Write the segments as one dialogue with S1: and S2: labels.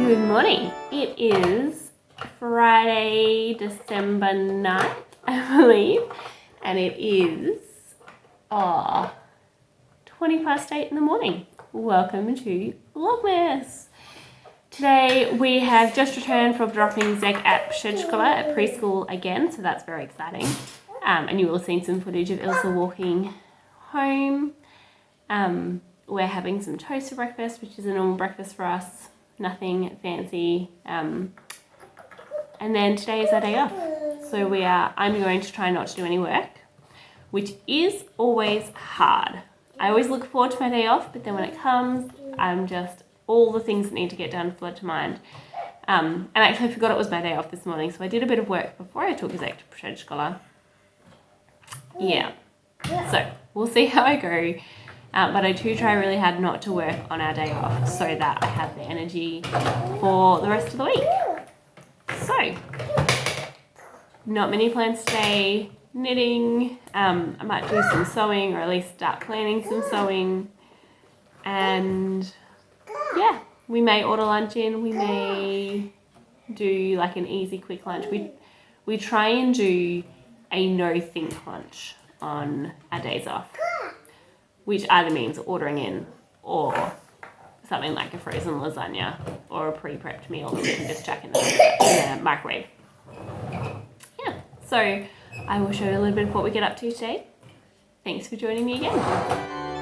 S1: Good morning. It is Friday, December 9th, I believe, and it is 20 past 8 in the morning. Welcome to Vlogmas. Today we have just returned from dropping Zeg at Przedszkola at preschool again, so that's very exciting. And you will have seen some footage of Ilsa walking home. We're having some toast for breakfast, which is a normal breakfast for us, nothing fancy. And then today is our day off. So I'm going to try not to do any work, which is always hard. I always look forward to my day off, but then when it comes, all the things that need to get done flood to mind. And actually I forgot it was my day off this morning, so I did a bit of work before I took Zeg to Przedszkola. Yeah, so we'll see how I go. But I do try really hard not to work on our day off so that I have the energy for the rest of the week. So, not many plans today. Knitting, I might do some sewing or at least start planning some sewing. And yeah, we may order lunch in, we may do like an easy quick lunch. We try and do a no-think lunch on our days off, which either means ordering in or something like a frozen lasagna or a pre-prepped meal that we can just chuck in the microwave. Yeah, so I will show you a little bit of what we get up to today. Thanks for joining me again.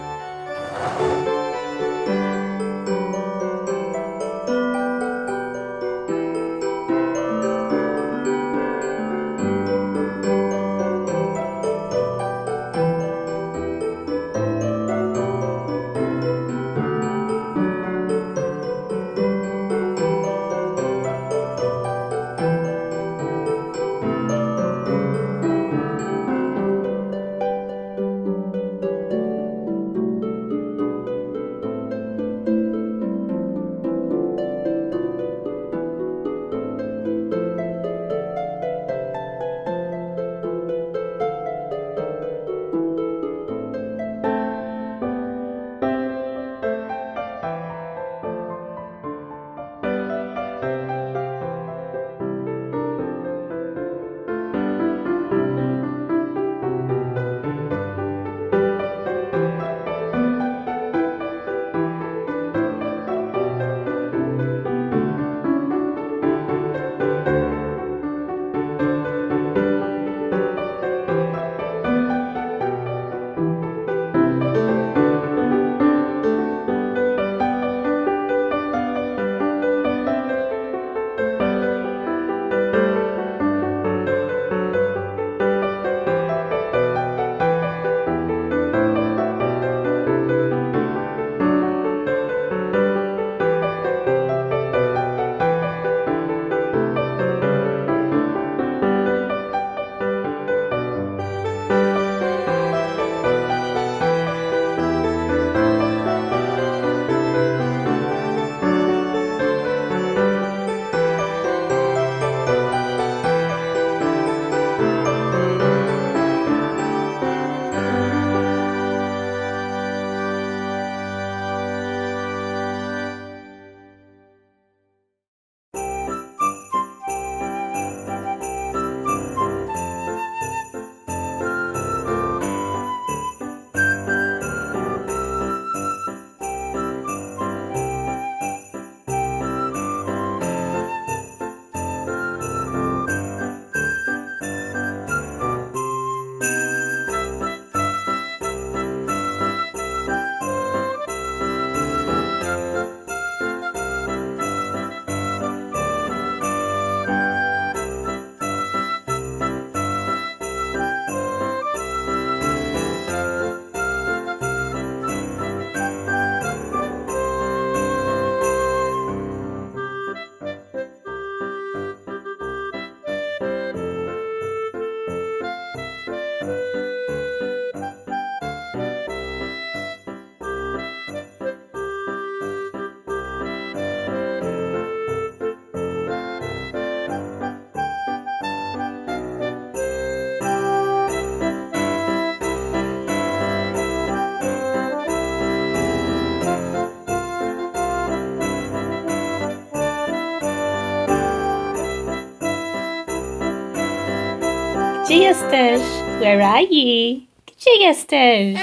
S1: Gdzie jesteś? Where are you? Gdzie jesteś?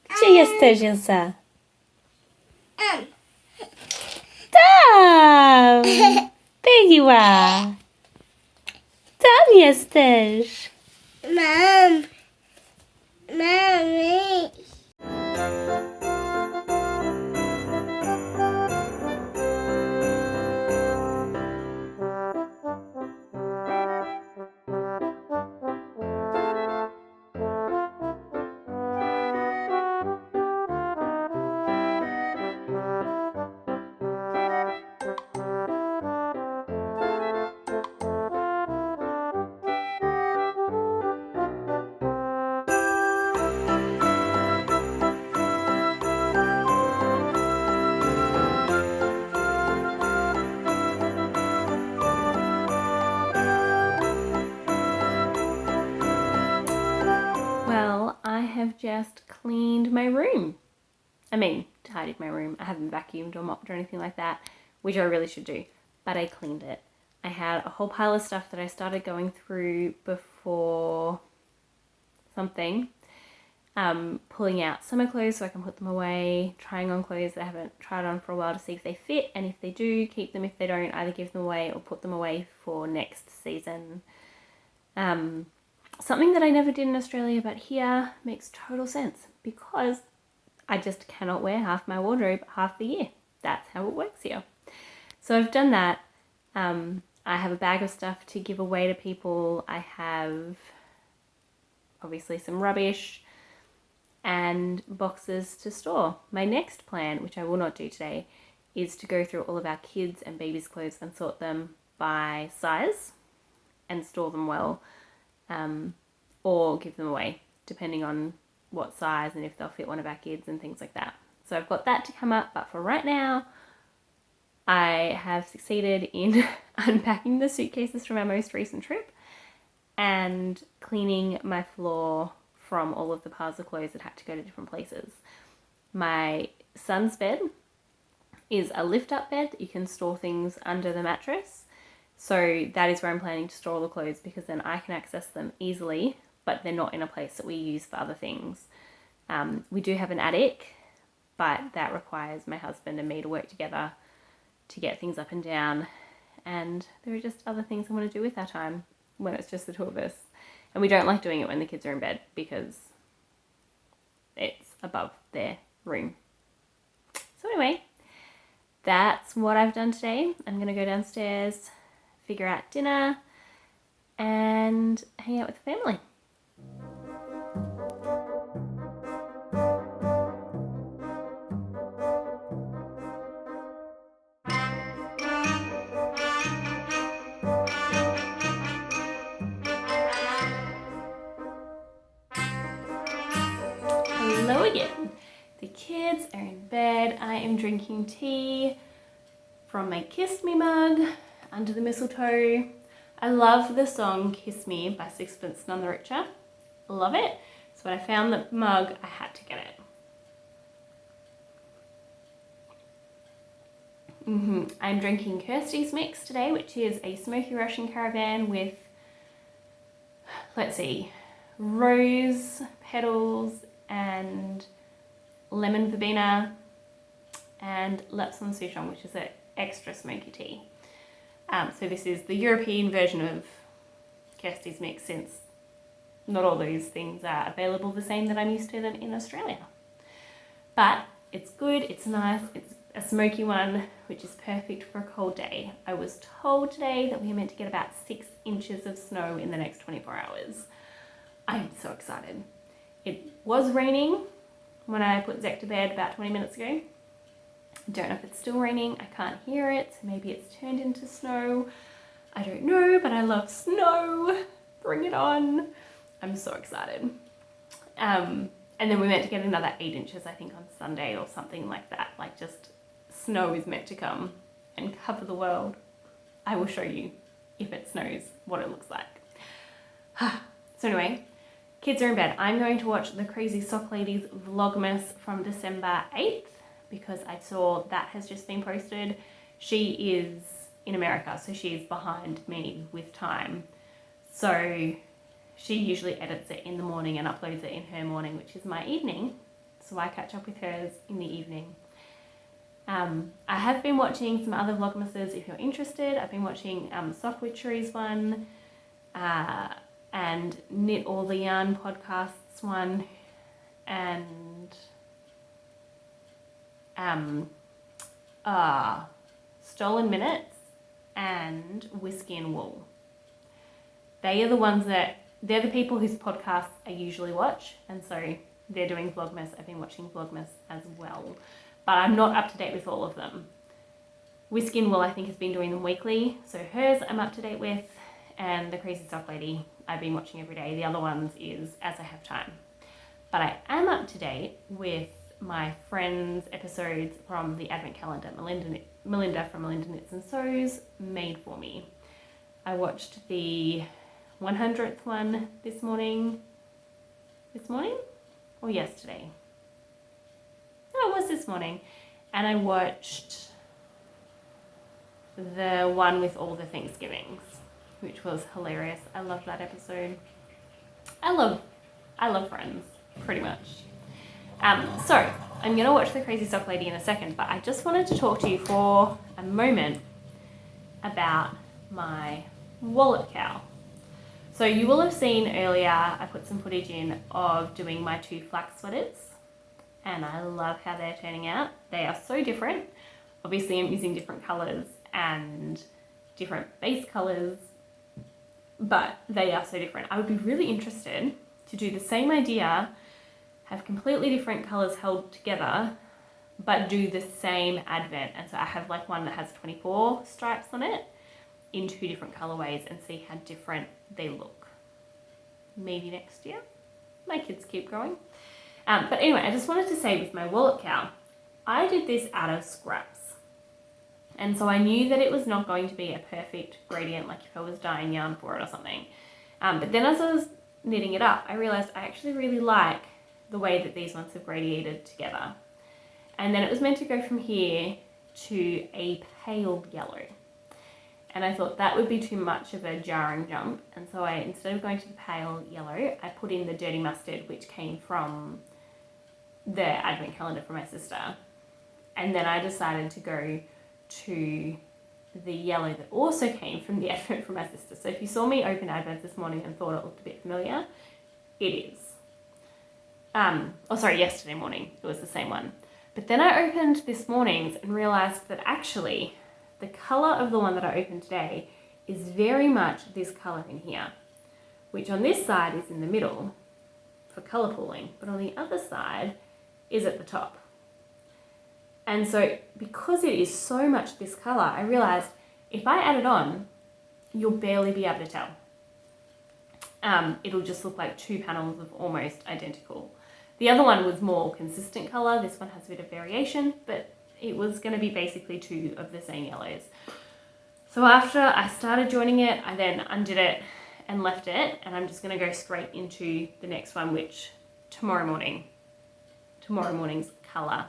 S1: Gdzie jesteś, Elsa? Tam! There you are! Tam jesteś!
S2: Mommy.
S1: Well, I have just cleaned my room. I mean, tidied my room. I haven't vacuumed or mopped or anything like that, which I really should do, but I cleaned it. I had a whole pile of stuff that I started going through before something, pulling out summer clothes so I can put them away, trying on clothes that I haven't tried on for a while to see if they fit, and if they do, keep them. If they don't, either give them away or put them away for next season. Something that I never did in Australia, but here makes total sense because I just cannot wear half my wardrobe half the year. That's how it works here. So I've done that. I have a bag of stuff to give away to people. I have obviously some rubbish and boxes to store. My next plan, which I will not do today, is to go through all of our kids' and babies' clothes and sort them by size and store them well, or give them away depending on what size and if they'll fit one of our kids and things like that. So I've got that to come up, but for right now I have succeeded in unpacking the suitcases from our most recent trip and cleaning my floor from all of the piles of clothes that had to go to different places. My son's bed is a lift-up bed that you can store things under the mattress. So that is where I'm planning to store all the clothes because then I can access them easily, but they're not in a place that we use for other things. We do have an attic, but that requires my husband and me to work together to get things up and down. And there are just other things I want to do with our time when it's just the two of us. And we don't like doing it when the kids are in bed because it's above their room. So anyway, that's what I've done today. I'm going to go downstairs, figure out dinner, and hang out with the family. Hello again. The kids are in bed. I am drinking tea from my Kiss Me mug under the mistletoe. I love the song Kiss Me by Sixpence None the Richer. Love it. So when I found the mug, I had to get it. I'm drinking Kirsty's mix today, which is a smoky Russian caravan with, let's see, rose petals and lemon verbena and Lapsang Souchong, which is an extra smoky tea. So this is the European version of Kirsty's mix, since not all those things are available the same that I'm used to them in Australia. But it's good, it's nice, it's a smoky one, which is perfect for a cold day. I was told today that we are meant to get about 6 inches of snow in the next 24 hours. I'm so excited. It was raining when I put Zek to bed about 20 minutes ago. Don't know if it's still raining, I can't hear it, maybe it's turned into snow. I don't know, but I love snow. Bring it on. I'm so excited. And then we're meant to get another 8 inches, I think, on Sunday or something like that. Like, just snow is meant to come and cover the world. I will show you, if it snows, what it looks like. So anyway, kids are in bed. I'm going to watch the Crazy Sock Ladies Vlogmas from December 8th because I saw that has just been posted. She is in America, so she's behind me with time. So she usually edits it in the morning and uploads it in her morning, which is my evening. So I catch up with hers in the evening. I have been watching some other Vlogmases if you're interested. I've been watching Sock Witchery's one and Knit All the Yarn podcast's one and Stolen Minutes and Whiskey and Wool. They are the ones they're the people whose podcasts I usually watch, and so they're doing Vlogmas. I've been watching Vlogmas as well, but I'm not up to date with all of them. Whiskey and Wool, I think, has been doing them weekly, so hers I'm up to date with, and the Crazy Sock Lady I've been watching every day. The other ones is as I have time. But I am up to date with my friends' episodes from the Advent Calendar Melinda from Melinda Knits and Sews made for me. I watched the 100th one this morning or yesterday? No, it was this morning. And I watched the one with all the Thanksgivings, which was hilarious. I love that episode. I love Friends, pretty much. So I'm gonna watch the Crazy Sock Lady in a second, but I just wanted to talk to you for a moment about my wallet cowl. So you will have seen earlier, I put some footage in of doing my 2 flax sweaters, and I love how they're turning out. They are so different. Obviously I'm using different colors and different base colors, but they are so different. I would be really interested to do the same idea, have completely different colors held together, but do the same advent. And so I have like one that has 24 stripes on it in 2 different colorways and see how different they look. Maybe next year. My kids keep growing. But anyway, I just wanted to say with my wallet cowl, I did this out of scraps. And so I knew that it was not going to be a perfect gradient, like if I was dyeing yarn for it or something. But then as I was knitting it up, I realized I actually really like the way that these ones have gradiated together. And then it was meant to go from here to a pale yellow. And I thought that would be too much of a jarring jump. And so instead of going to the pale yellow, I put in the dirty mustard, which came from the advent calendar from my sister. And then I decided to go to the yellow that also came from the advent from my sister. So if you saw me open advents this morning and thought it looked a bit familiar, it is. Yesterday morning, it was the same one. But then I opened this morning's and realized that actually the color of the one that I opened today is very much this color in here, which on this side is in the middle for color pooling, but on the other side is at the top. And so because it is so much this color, I realized if I add it on, you'll barely be able to tell. It'll just look like 2 panels of almost identical. The other one was more consistent color. This one has a bit of variation, but it was going to be basically 2 of the same yellows. So after I started joining it, I then undid it and left it, and I'm just going to go straight into the next one, which tomorrow's color.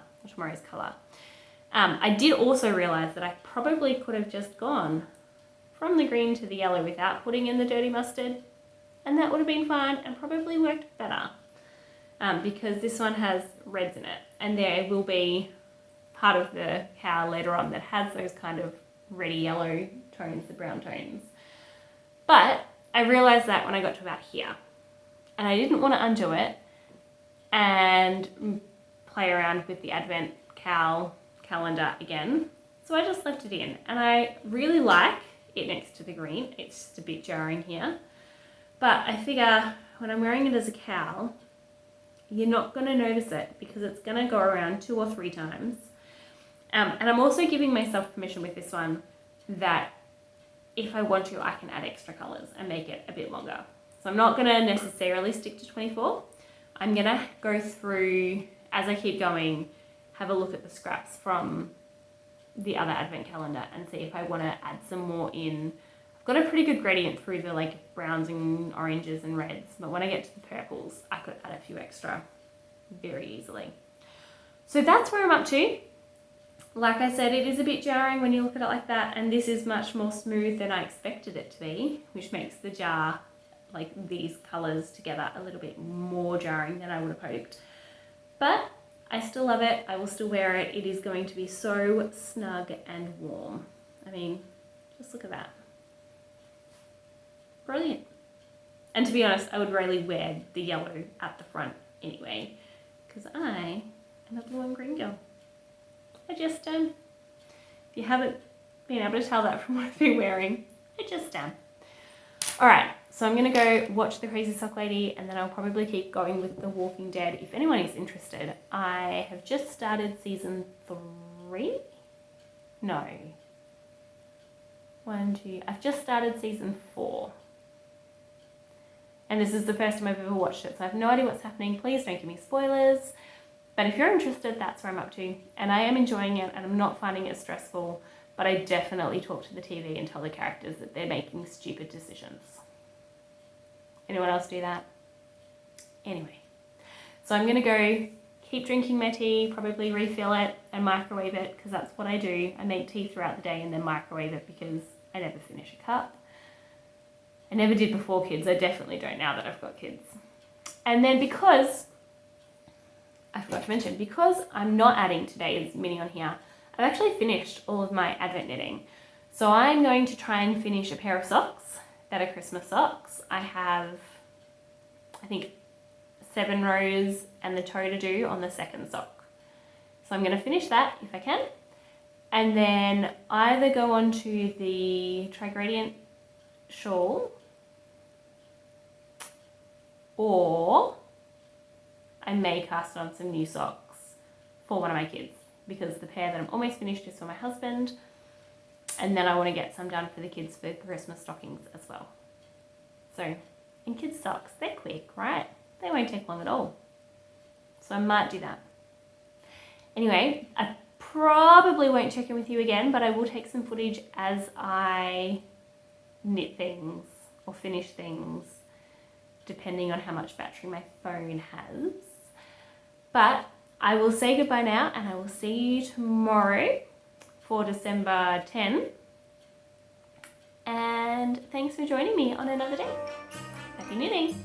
S1: I did also realize that I probably could have just gone from the green to the yellow without putting in the dirty mustard, and that would have been fine and probably worked better, because this one has reds in it, and there will be part of the cowl later on that has those kind of reddy yellow tones, the brown tones. But I realized that when I got to about here, and I didn't want to undo it and play around with the advent cowl calendar again, so I just left it in, and I really like it next to the green. It's just a bit jarring here, but I figure when I'm wearing it as a cowl, you're not going to notice it because it's going to go around 2 or 3 times. And I'm also giving myself permission with this one that if I want to, I can add extra colors and make it a bit longer. So I'm not going to necessarily stick to 24. I'm going to go through, as I keep going, have a look at the scraps from the other advent calendar and see if I want to add some more in. I've got a pretty good gradient through the like browns and oranges and reds, but when I get to the purples, I could add a few extra very easily. So that's where I'm up to. Like I said, it is a bit jarring when you look at it like that, and this is much more smooth than I expected it to be, which makes the jar, like these colours together, a little bit more jarring than I would have hoped. But I still love it. I will still wear it. It is going to be so snug and warm. I mean, just look at that. Brilliant. And to be honest, I would really wear the yellow at the front anyway, because I am a blue and green girl. I just am. If you haven't been able to tell that from what I've been wearing, I just am. Alright, so I'm going to go watch The Crazy Sock Lady, and then I'll probably keep going with The Walking Dead if anyone is interested. I have just started season 3? No. 1, 2... I've just started season 4. And this is the first time I've ever watched it, so I have no idea what's happening. Please don't give me spoilers. But if you're interested, that's where I'm up to. And I am enjoying it, and I'm not finding it stressful. But I definitely talk to the TV and tell the characters that they're making stupid decisions. Anyone else do that? Anyway. So I'm going to go keep drinking my tea, probably refill it and microwave it, because that's what I do. I make tea throughout the day and then microwave it because I never finish a cup. I never did before kids. I definitely don't now that I've got kids. And then because, I forgot to mention, because I'm not adding today's mini on here, I've actually finished all of my Advent knitting. So I'm going to try and finish a pair of socks that are Christmas socks. I have, I think, 7 rows and the toe to do on the second sock. So I'm going to finish that if I can. And then either go on to the Tri-Gradient shawl, or I may cast on some new socks for one of my kids, because the pair that I'm almost finished is for my husband, and then I want to get some done for the kids for Christmas stockings as well. So, and kids socks, they're quick, right? They won't take long at all. So I might do that. Anyway, I probably won't check in with you again, but I will take some footage as I knit things or finish things, depending on how much battery my phone has. But I will say goodbye now, and I will see you tomorrow for December 10. And thanks for joining me on another day. Happy knitting!